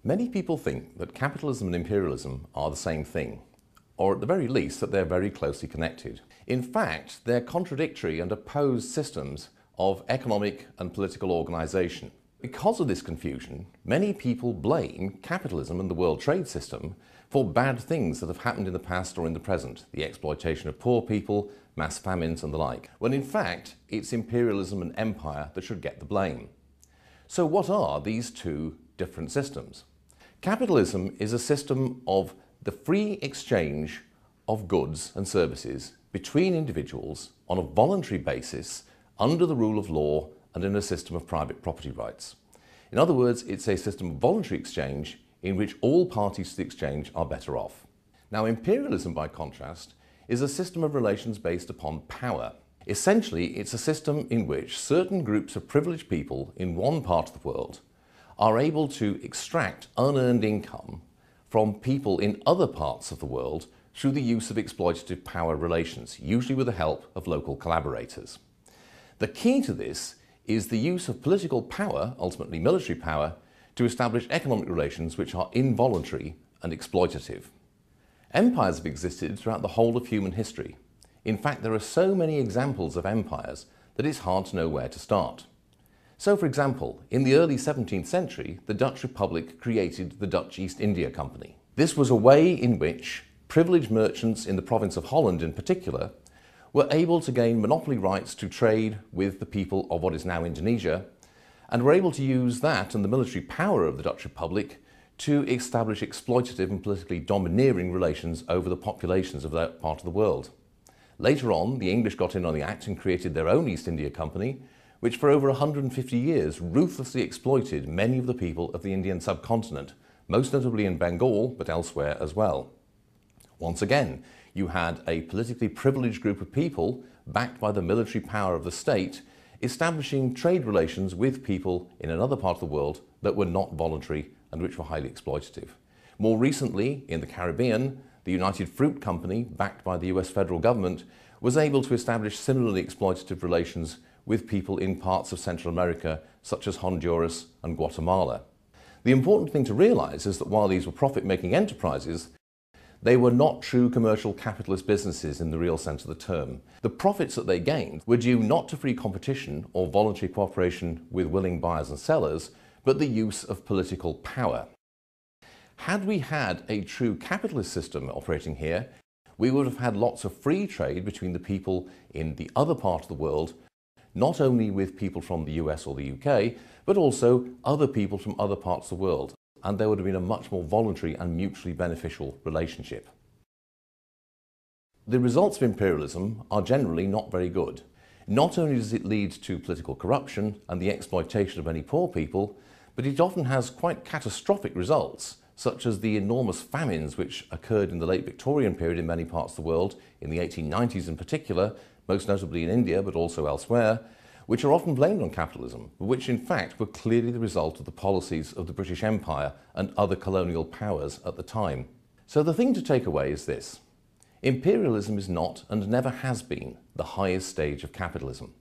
Many people think that capitalism and imperialism are the same thing, or at the very least that they're very closely connected. In fact, they're contradictory and opposed systems of economic and political organisation. Because of this confusion, many people blame capitalism and the world trade system for bad things that have happened in the past or in the present, the exploitation of poor people, mass famines and the like, when in fact it's imperialism and empire that should get the blame. So what are these two different systems? Capitalism is a system of the free exchange of goods and services between individuals on a voluntary basis under the rule of law and in a system of private property rights. In other words, it's a system of voluntary exchange in which all parties to the exchange are better off. Now, imperialism, by contrast, is a system of relations based upon power. Essentially, it's a system in which certain groups of privileged people in one part of the world are able to extract unearned income from people in other parts of the world through the use of exploitative power relations, usually with the help of local collaborators. The key to this is the use of political power, ultimately military power, to establish economic relations which are involuntary and exploitative. Empires have existed throughout the whole of human history. In fact, there are so many examples of empires that it's hard to know where to start. So, for example, in the early 17th century, the Dutch Republic created the Dutch East India Company. This was a way in which privileged merchants in the province of Holland in particular were able to gain monopoly rights to trade with the people of what is now Indonesia, and were able to use that and the military power of the Dutch Republic to establish exploitative and politically domineering relations over the populations of that part of the world. Later on, the English got in on the act and created their own East India Company, which for over 150 years ruthlessly exploited many of the people of the Indian subcontinent, most notably in Bengal, but elsewhere as well. Once again, you had a politically privileged group of people, backed by the military power of the state, establishing trade relations with people in another part of the world that were not voluntary and which were highly exploitative. More recently, in the Caribbean, the United Fruit Company, backed by the US federal government, was able to establish similarly exploitative relations with people in parts of Central America, such as Honduras and Guatemala. The important thing to realize is that while these were profit-making enterprises, they were not true commercial capitalist businesses in the real sense of the term. The profits that they gained were due not to free competition or voluntary cooperation with willing buyers and sellers, but the use of political power. Had we had a true capitalist system operating here, we would have had lots of free trade between the people in the other part of the world, not only with people from the US or the UK, but also other people from other parts of the world, and there would have been a much more voluntary and mutually beneficial relationship. The results of imperialism are generally not very good. Not only does it lead to political corruption and the exploitation of many poor people, but it often has quite catastrophic results, such as the enormous famines which occurred in the late Victorian period in many parts of the world, in the 1890s in particular, most notably in India but also elsewhere, which are often blamed on capitalism, but which in fact were clearly the result of the policies of the British Empire and other colonial powers at the time. So the thing to take away is this: imperialism is not and never has been the highest stage of capitalism.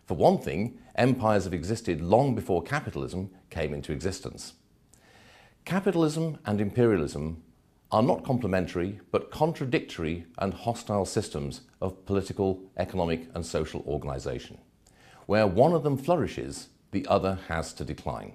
For one thing, empires have existed long before capitalism came into existence. Capitalism and imperialism are not complementary but contradictory and hostile systems of political, economic and social organisation. Where one of them flourishes, the other has to decline.